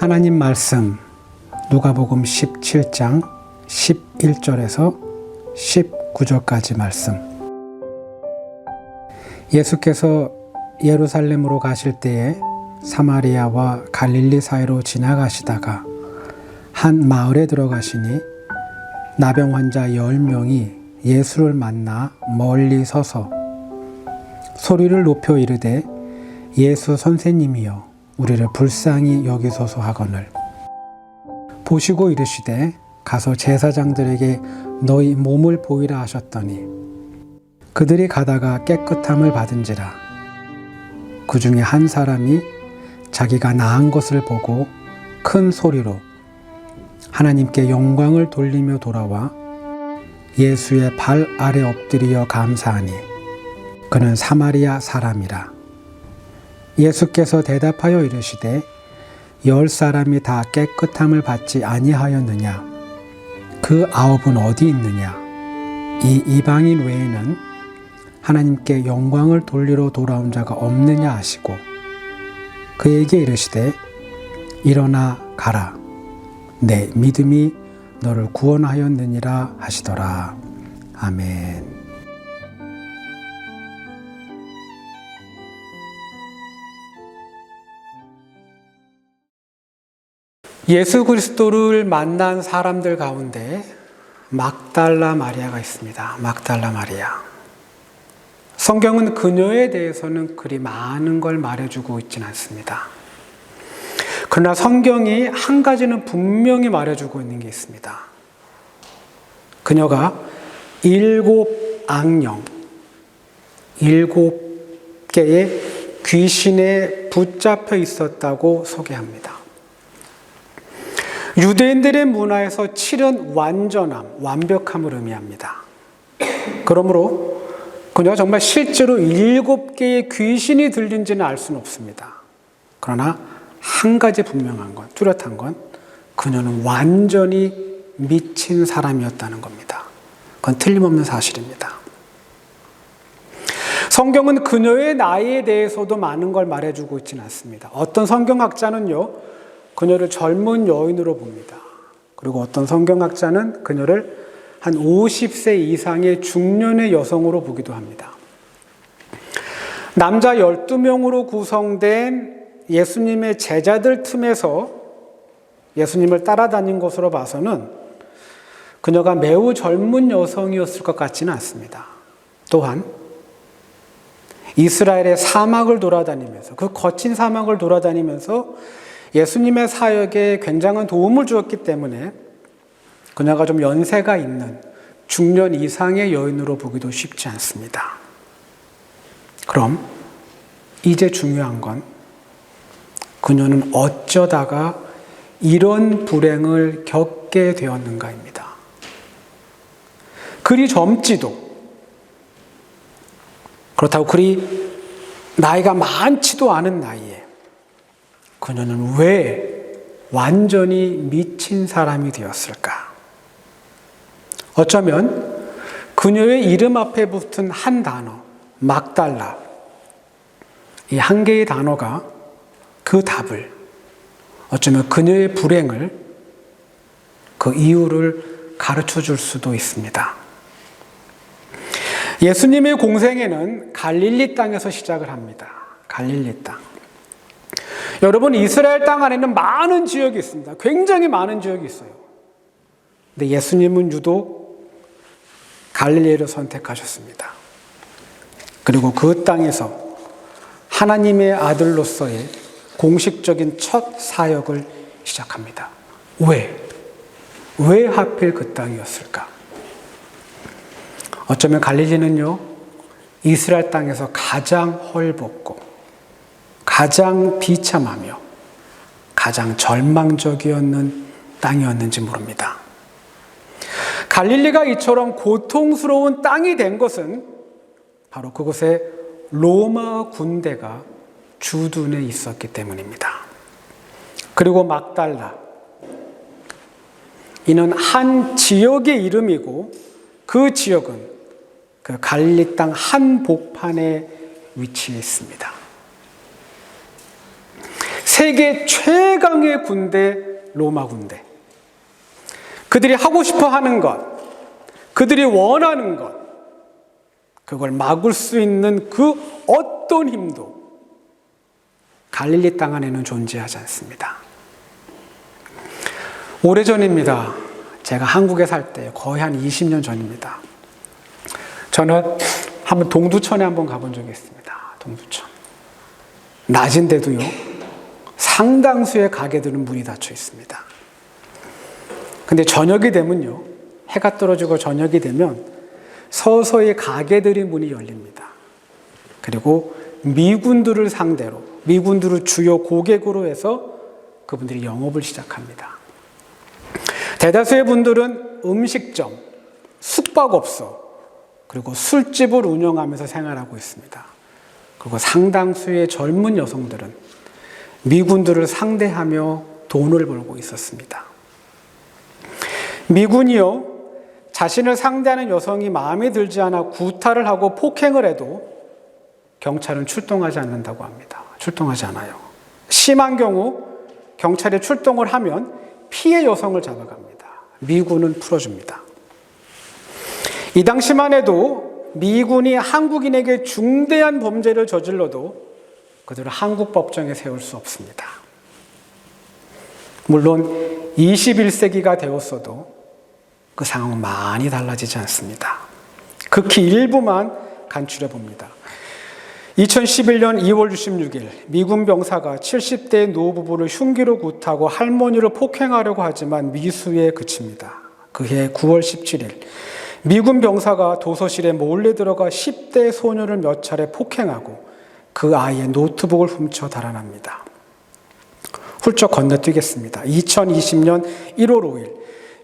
하나님 말씀 누가복음 17장 11절에서 19절까지 말씀. 예수께서 예루살렘으로 가실 때에 사마리아와 갈릴리 사이로 지나가시다가 한 마을에 들어가시니 나병 환자 10명이 예수를 만나 멀리 서서 소리를 높여 이르되 예수 선생님이여 우리를 불쌍히 여기소서 하거늘 보시고 이르시되 가서 제사장들에게 너희 몸을 보이라 하셨더니 그들이 가다가 깨끗함을 받은지라. 그 중에 한 사람이 자기가 나은 것을 보고 큰 소리로 하나님께 영광을 돌리며 돌아와 예수의 발 아래 엎드리어 감사하니 그는 사마리아 사람이라. 예수께서 대답하여 이르시되 10사람이 다 깨끗함을 받지 아니하였느냐? 그 9은 어디 있느냐? 이 이방인 외에는 하나님께 영광을 돌리러 돌아온 자가 없느냐 하시고 그에게 이르시되 일어나 가라. 내 믿음이 너를 구원하였느니라 하시더라. 아멘. 예수 그리스도를 만난 사람들 가운데 막달라 마리아가 있습니다. 막달라 마리아. 성경은 그녀에 대해서는 그리 많은 걸 말해주고 있지는 않습니다. 그러나 성경이 한 가지는 분명히 말해주고 있는 게 있습니다. 그녀가 7 악령, 7개의 귀신에 붙잡혀 있었다고 소개합니다. 유대인들의 문화에서 7은 완전함, 완벽함을 의미합니다. 그러므로 그녀가 정말 실제로 7개의 귀신이 들린지는 알 수는 없습니다. 그러나 한 가지 분명한 건, 뚜렷한 건 그녀는 완전히 미친 사람이었다는 겁니다. 그건 틀림없는 사실입니다. 성경은 그녀의 나이에 대해서도 많은 걸 말해주고 있지는 않습니다. 어떤 성경학자는요, 그녀를 젊은 여인으로 봅니다. 그리고 어떤 성경학자는 그녀를 한 50세 이상의 중년의 여성으로 보기도 합니다. 남자 12명으로 구성된 예수님의 제자들 틈에서 예수님을 따라다닌 것으로 봐서는 그녀가 매우 젊은 여성이었을 것 같지는 않습니다. 또한 이스라엘의 사막을 돌아다니면서, 그 거친 사막을 돌아다니면서 예수님의 사역에 굉장한 도움을 주었기 때문에 그녀가 좀 연세가 있는 중년 이상의 여인으로 보기도 쉽지 않습니다. 그럼 이제 중요한 건 그녀는 어쩌다가 이런 불행을 겪게 되었는가입니다. 그리 젊지도, 그렇다고 그리 나이가 많지도 않은 나이에 그녀는 왜 완전히 미친 사람이 되었을까? 어쩌면 그녀의 이름 앞에 붙은 한 단어, 막달라, 이 한 개의 단어가 그 답을, 어쩌면 그녀의 불행을, 그 이유를 가르쳐 줄 수도 있습니다. 예수님의 공생애는 갈릴리 땅에서 시작을 합니다. 갈릴리 땅. 여러분, 이스라엘 땅 안에는 많은 지역이 있습니다. 굉장히 많은 지역이 있어요. 근데 예수님은 유독 갈릴리를 선택하셨습니다. 그리고 그 땅에서 하나님의 아들로서의 공식적인 첫 사역을 시작합니다. 왜 하필 그 땅이었을까? 어쩌면 갈릴리는요, 이스라엘 땅에서 가장 헐벗고 가장 비참하며 가장 절망적이었는 땅이었는지 모릅니다. 갈릴리가 이처럼 고통스러운 땅이 된 것은 바로 그곳에 로마 군대가 주둔해 있었기 때문입니다. 그리고 막달라, 이는 한 지역의 이름이고 그 지역은 그 갈릴리 땅 한복판에 위치해 있습니다. 세계 최강의 군대, 로마 군대. 그들이 하고 싶어 하는 것, 그들이 원하는 것, 그걸 막을 수 있는 그 어떤 힘도 갈릴리 땅 안에는 존재하지 않습니다. 오래전입니다. 제가 한국에 살 때 거의 한 20년 전입니다. 저는 한번 동두천에 한번 가본 적이 있습니다. 동두천. 낮인데도요, 상당수의 가게들은 문이 닫혀 있습니다. 근데 저녁이 되면요, 해가 떨어지고 저녁이 되면 서서히 가게들이 문이 열립니다. 그리고 미군들을 상대로, 미군들을 주요 고객으로 해서 그분들이 영업을 시작합니다. 대다수의 분들은 음식점, 숙박업소, 그리고 술집을 운영하면서 생활하고 있습니다. 그리고 상당수의 젊은 여성들은 미군들을 상대하며 돈을 벌고 있었습니다. 미군이요, 자신을 상대하는 여성이 마음에 들지 않아 구타를 하고 폭행을 해도 경찰은 출동하지 않는다고 합니다. 출동하지 않아요. 심한 경우 경찰이 출동을 하면 피해 여성을 잡아갑니다. 미군은 풀어줍니다. 이 당시만 해도 미군이 한국인에게 중대한 범죄를 저질러도 그들을 한국 법정에 세울 수 없습니다. 물론 21세기가 되었어도 그 상황은 많이 달라지지 않습니다. 극히 일부만 간추려 봅니다. 2011년 2월 26일 미군 병사가 70대 노부부를 흉기로 굿하고 할머니를 폭행하려고 하지만 미수에 그칩니다. 그해 9월 17일 미군 병사가 도서실에 몰래 들어가 10대 소녀를 몇 차례 폭행하고 그 아이의 노트북을 훔쳐 달아납니다. 훌쩍 건너뛰겠습니다. 2020년 1월 5일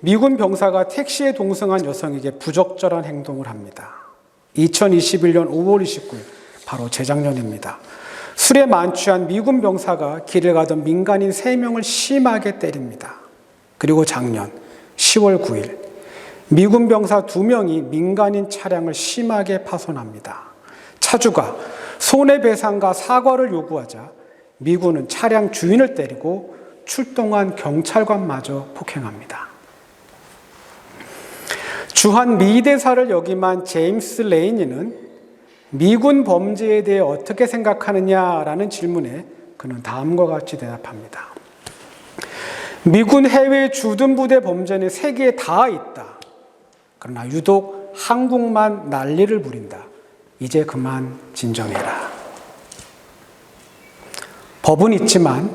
미군 병사가 택시에 동승한 여성에게 부적절한 행동을 합니다. 2021년 5월 29일 바로 재작년입니다. 술에 만취한 미군 병사가 길을 가던 민간인 3명을 심하게 때립니다. 그리고 작년 10월 9일 미군 병사 2명이 민간인 차량을 심하게 파손합니다. 차주가 손해배상과 사과를 요구하자 미군은 차량 주인을 때리고 출동한 경찰관마저 폭행합니다. 주한 미 대사를 역임한 제임스 레이니는 미군 범죄에 대해 어떻게 생각하느냐라는 질문에 그는 다음과 같이 대답합니다. 미군 해외 주둔부대 범죄는 세계에 다 있다. 그러나 유독 한국만 난리를 부린다. 이제 그만 진정해라. 법은 있지만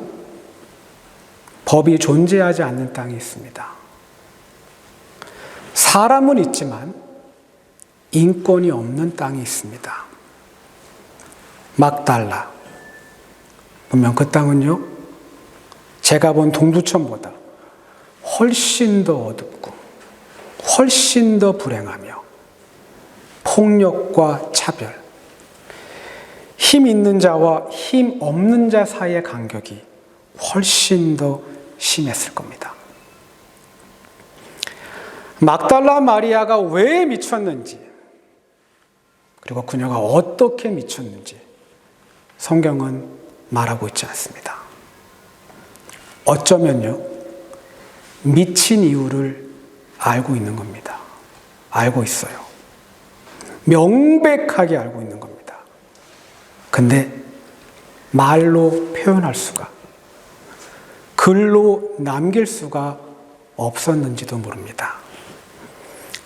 법이 존재하지 않는 땅이 있습니다. 사람은 있지만 인권이 없는 땅이 있습니다. 막달라. 분명 그 땅은요, 제가 본 동두천보다 훨씬 더 어둡고 훨씬 더 불행하며 폭력과 차별, 힘 있는 자와 힘 없는 자 사이의 간격이 훨씬 더 심했을 겁니다. 막달라 마리아가 왜 미쳤는지, 그리고 그녀가 어떻게 미쳤는지 성경은 말하고 있지 않습니다. 어쩌면요, 미친 이유를 알고 있는 겁니다. 알고 있어요. 명백하게 알고 있는 겁니다. 근데 말로 표현할 수가, 글로 남길 수가 없었는지도 모릅니다.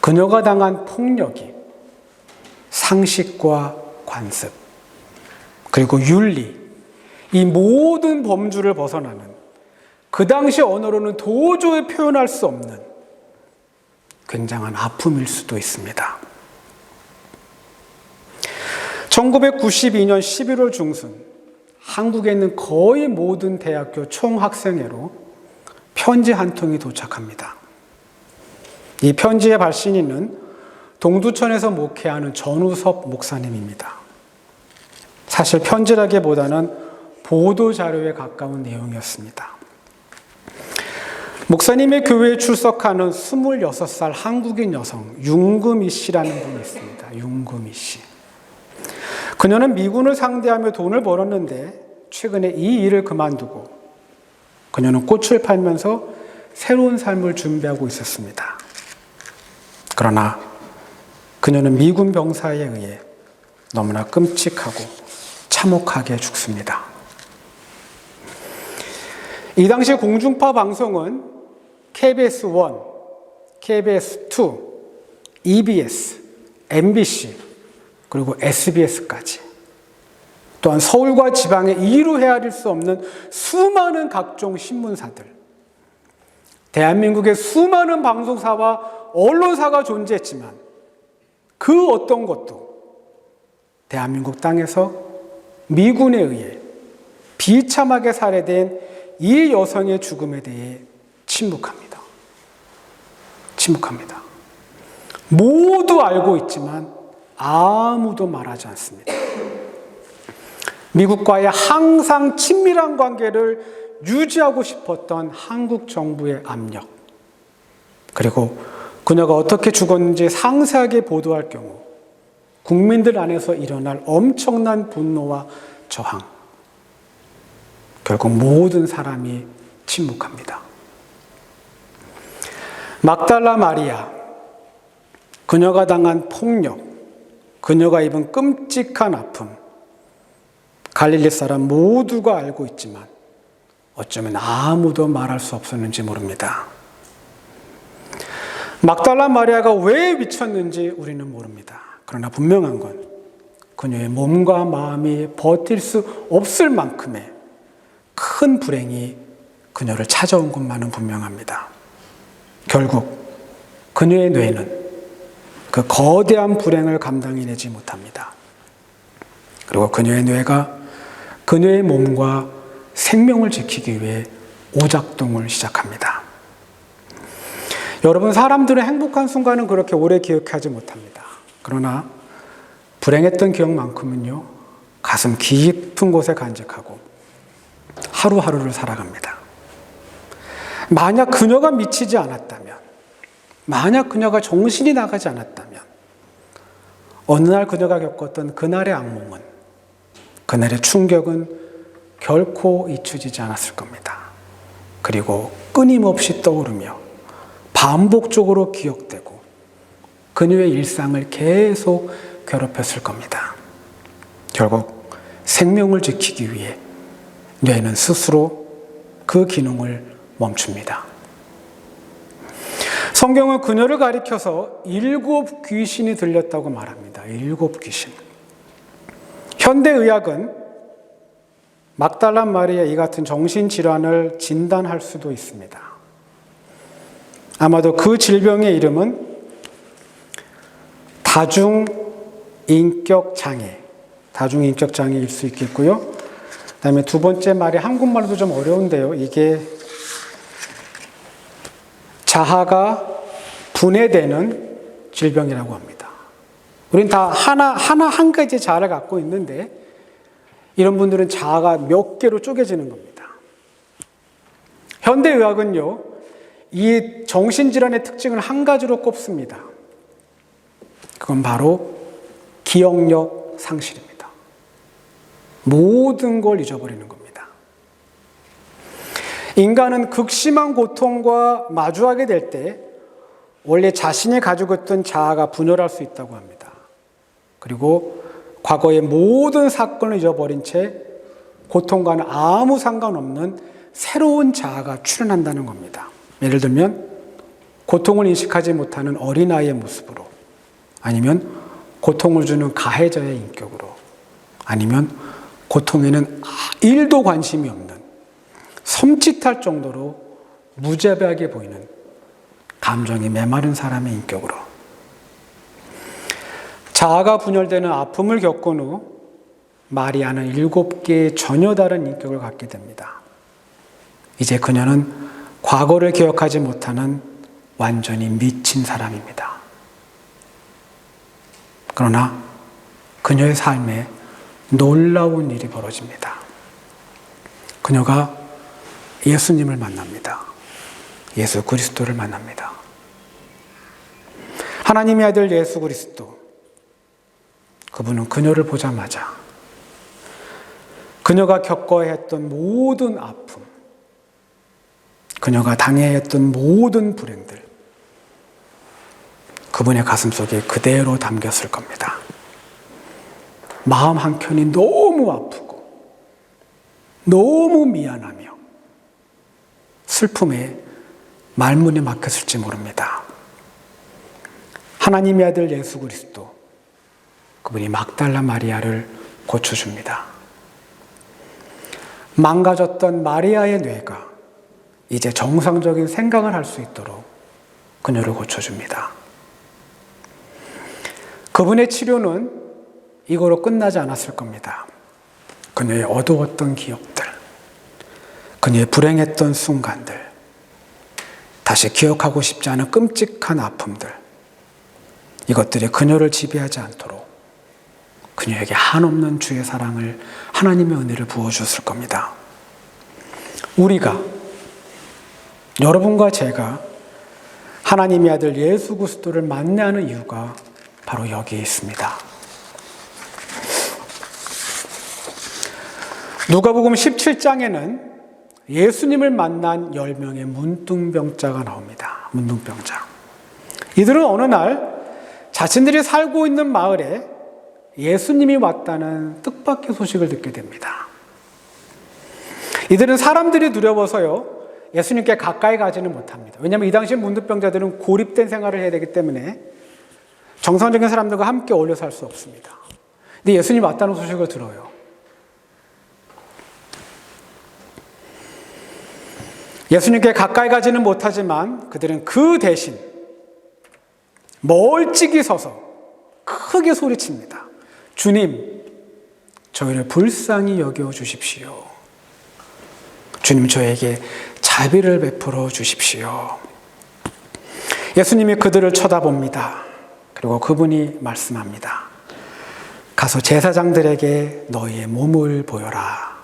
그녀가 당한 폭력이 상식과 관습, 그리고 윤리, 이 모든 범주를 벗어나는 그 당시 언어로는 도저히 표현할 수 없는 굉장한 아픔일 수도 있습니다. 1992년 11월 중순 한국에 있는 거의 모든 대학교 총학생회로 편지 한 통이 도착합니다. 이 편지의 발신인은 동두천에서 목회하는 전우섭 목사님입니다. 사실 편지라기보다는 보도자료에 가까운 내용이었습니다. 목사님의 교회에 출석하는 26살 한국인 여성 윤금희 씨라는 분이 있습니다. 윤금희 씨. 그녀는 미군을 상대하며 돈을 벌었는데 최근에 이 일을 그만두고 그녀는 꽃을 팔면서 새로운 삶을 준비하고 있었습니다. 그러나 그녀는 미군 병사에 의해 너무나 끔찍하고 참혹하게 죽습니다. 이 당시 공중파 방송은 KBS 1, KBS 2, EBS, MBC, 그리고 SBS까지 또한 서울과 지방에 이루 헤아릴 수 없는 수많은 각종 신문사들, 대한민국의 수많은 방송사와 언론사가 존재했지만 그 어떤 것도 대한민국 땅에서 미군에 의해 비참하게 살해된 이 여성의 죽음에 대해 침묵합니다. 침묵합니다. 모두 알고 있지만 아무도 말하지 않습니다. 미국과의 항상 친밀한 관계를 유지하고 싶었던 한국 정부의 압력, 그리고 그녀가 어떻게 죽었는지 상세하게 보도할 경우 국민들 안에서 일어날 엄청난 분노와 저항, 결국 모든 사람이 침묵합니다. 막달라 마리아, 그녀가 당한 폭력, 그녀가 입은 끔찍한 아픔, 갈릴리 사람 모두가 알고 있지만 어쩌면 아무도 말할 수 없었는지 모릅니다. 막달라 마리아가 왜 미쳤는지 우리는 모릅니다. 그러나 분명한 건 그녀의 몸과 마음이 버틸 수 없을 만큼의 큰 불행이 그녀를 찾아온 것만은 분명합니다. 결국 그녀의 뇌는 그 거대한 불행을 감당해내지 못합니다. 그리고 그녀의 뇌가 그녀의 몸과 생명을 지키기 위해 오작동을 시작합니다. 여러분, 사람들은 행복한 순간은 그렇게 오래 기억하지 못합니다. 그러나 불행했던 기억만큼은요, 가슴 깊은 곳에 간직하고 하루하루를 살아갑니다. 만약 그녀가 미치지 않았다면, 만약 그녀가 정신이 나가지 않았다면 어느 날 그녀가 겪었던 그날의 악몽은, 그날의 충격은 결코 잊혀지지 않았을 겁니다. 그리고 끊임없이 떠오르며 반복적으로 기억되고 그녀의 일상을 계속 괴롭혔을 겁니다. 결국 생명을 지키기 위해 뇌는 스스로 그 기능을 멈춥니다. 성경은 그녀를 가리켜서 7 귀신이 들렸다고 말합니다. 7 귀신. 현대의학은 막달라 마리아 이 같은 정신질환을 진단할 수도 있습니다. 아마도 그 질병의 이름은 다중인격장애일 수 있겠고요. 그 다음에 두 번째 말이 한국말로도 좀 어려운데요. 이게 자아가 분해되는 질병이라고 합니다. 우린 다 한 가지 자아를 갖고 있는데 이런 분들은 자아가 몇 개로 쪼개지는 겁니다. 현대의학은요, 이 정신질환의 특징을 한 가지로 꼽습니다. 그건 바로 기억력 상실입니다. 모든 걸 잊어버리는 겁니다. 인간은 극심한 고통과 마주하게 될 때 원래 자신이 가지고 있던 자아가 분열할 수 있다고 합니다. 그리고 과거의 모든 사건을 잊어버린 채 고통과는 아무 상관없는 새로운 자아가 출현한다는 겁니다. 예를 들면 고통을 인식하지 못하는 어린아이의 모습으로, 아니면 고통을 주는 가해자의 인격으로, 아니면 고통에는 1도 관심이 없는 섬찟할 정도로 무자비하게 보이는 감정이 메마른 사람의 인격으로. 자아가 분열되는 아픔을 겪은 후 마리아는 7개의 전혀 다른 인격을 갖게 됩니다. 이제 그녀는 과거를 기억하지 못하는 완전히 미친 사람입니다. 그러나 그녀의 삶에 놀라운 일이 벌어집니다. 그녀가 예수님을 만납니다. 예수 그리스도를 만납니다. 하나님의 아들 예수 그리스도, 그분은 그녀를 보자마자 그녀가 겪어야 했던 모든 아픔, 그녀가 당해야 했던 모든 불행들, 그분의 가슴속에 그대로 담겼을 겁니다. 마음 한켠이 너무 아프고 너무 미안하며 슬픔에 말문이 막혔을지 모릅니다. 하나님의 아들 예수 그리스도, 그분이 막달라 마리아를 고쳐줍니다. 망가졌던 마리아의 뇌가 이제 정상적인 생각을 할 수 있도록 그녀를 고쳐줍니다. 그분의 치료는 이거로 끝나지 않았을 겁니다. 그녀의 어두웠던 기억들, 그녀의 불행했던 순간들, 다시 기억하고 싶지 않은 끔찍한 아픔들, 이것들이 그녀를 지배하지 않도록 그녀에게 한없는 주의 사랑을, 하나님의 은혜를 부어주었을 겁니다. 우리가, 여러분과 제가 하나님의 아들 예수 그리스도를 만나는 이유가 바로 여기에 있습니다. 누가복음 17장에는 예수님을 만난 10명의 문둥병자가 나옵니다. 문둥병자. 이들은 어느 날 자신들이 살고 있는 마을에 예수님이 왔다는 뜻밖의 소식을 듣게 됩니다. 이들은 사람들이 두려워서요, 예수님께 가까이 가지는 못합니다. 왜냐하면 이 당시 문둥병자들은 고립된 생활을 해야 되기 때문에 정상적인 사람들과 함께 어울려 살 수 없습니다. 근데 예수님이 왔다는 소식을 들어요. 예수님께 가까이 가지는 못하지만 그들은 그 대신 멀찍이 서서 크게 소리칩니다. 주님, 저희를 불쌍히 여겨 주십시오. 주님, 저에게 자비를 베풀어 주십시오. 예수님이 그들을 쳐다봅니다. 그리고 그분이 말씀합니다. 가서 제사장들에게 너희의 몸을 보여라.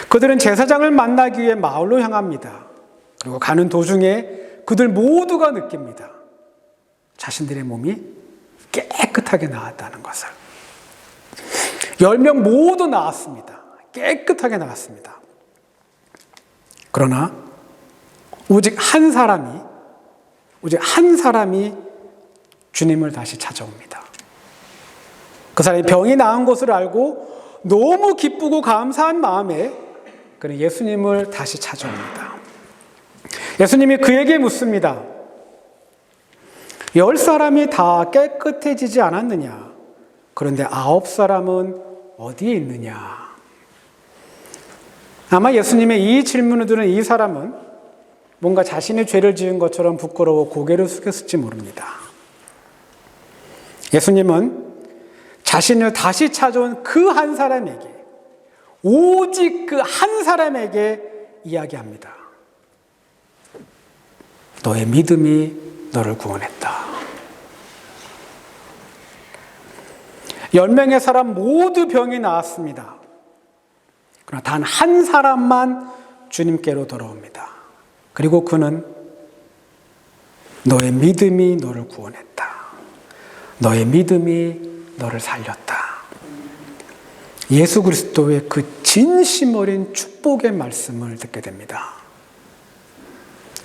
그들은 제사장을 만나기 위해 마을로 향합니다. 그리고 가는 도중에 그들 모두가 느낍니다. 자신들의 몸이 깨끗하게 나았다는 것을. 10명 모두 나았습니다. 깨끗하게 나았습니다. 그러나 오직 한 사람이 주님을 다시 찾아옵니다. 그 사람이 병이 나은 것을 알고 너무 기쁘고 감사한 마음에 그는 예수님을 다시 찾아옵니다. 예수님이 그에게 묻습니다. 10사람이 다 깨끗해지지 않았느냐? 그런데 9사람은 어디에 있느냐? 아마 예수님의 이 질문을 들은 이 사람은 뭔가 자신의 죄를 지은 것처럼 부끄러워 고개를 숙였을지 모릅니다. 예수님은 자신을 다시 찾아온 그 한 사람에게, 오직 그 한 사람에게 이야기합니다. 너의 믿음이 너를 구원했다. 10명의 사람 모두 병이 나았습니다. 그러나 단 한 사람만 주님께로 돌아옵니다. 그리고 그는 너의 믿음이 너를 구원했다. 너의 믿음이 너를 살렸다. 예수 그리스도의 그 진심 어린 축복의 말씀을 듣게 됩니다.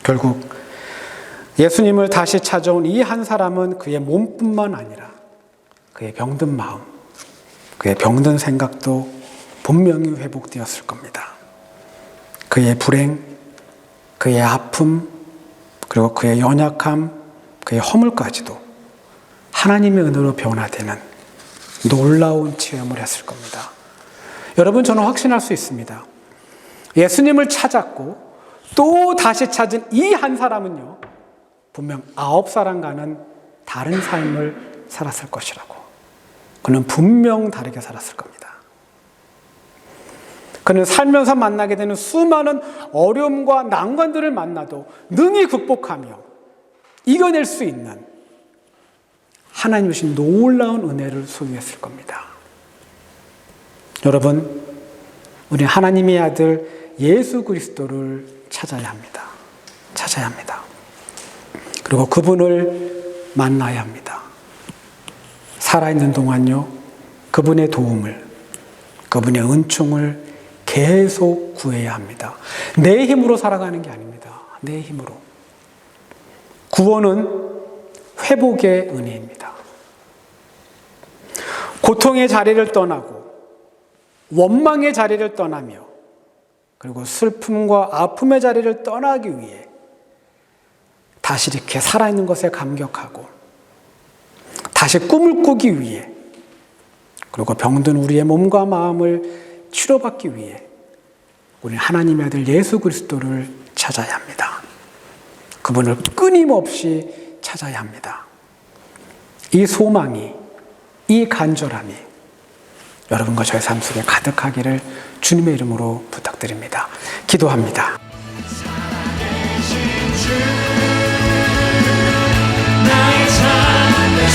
결국 예수님을 다시 찾아온 이 한 사람은 그의 몸뿐만 아니라 그의 병든 마음, 그의 병든 생각도 분명히 회복되었을 겁니다. 그의 불행, 그의 아픔, 그리고 그의 연약함, 그의 허물까지도 하나님의 은혜로 변화되는 놀라운 체험을 했을 겁니다. 여러분, 저는 확신할 수 있습니다. 예수님을 찾았고 또 다시 찾은 이 한 사람은요, 분명 9사람과는 다른 삶을 살았을 것이라고. 그는 분명 다르게 살았을 겁니다. 그는 살면서 만나게 되는 수많은 어려움과 난관들을 만나도 능히 극복하며 이겨낼 수 있는 하나님 주신 놀라운 은혜를 소유했을 겁니다. 여러분, 우리 하나님의 아들 예수 그리스도를 찾아야 합니다. 찾아야 합니다. 그리고 그분을 만나야 합니다. 살아있는 동안요, 그분의 도움을, 그분의 은총을 계속 구해야 합니다. 내 힘으로 살아가는 게 아닙니다. 내 힘으로. 구원은 회복의 은혜입니다. 고통의 자리를 떠나고 원망의 자리를 떠나며 그리고 슬픔과 아픔의 자리를 떠나기 위해 다시 이렇게 살아있는 것에 감격하고 다시 꿈을 꾸기 위해 그리고 병든 우리의 몸과 마음을 치료받기 위해 우리는 하나님의 아들 예수 그리스도를 찾아야 합니다. 그분을 끊임없이 찾아야 합니다. 이 소망이, 이 간절함이 여러분과 저의 삶 속에 가득하기를 주님의 이름으로 부탁드립니다. 기도합니다. 나의 삶의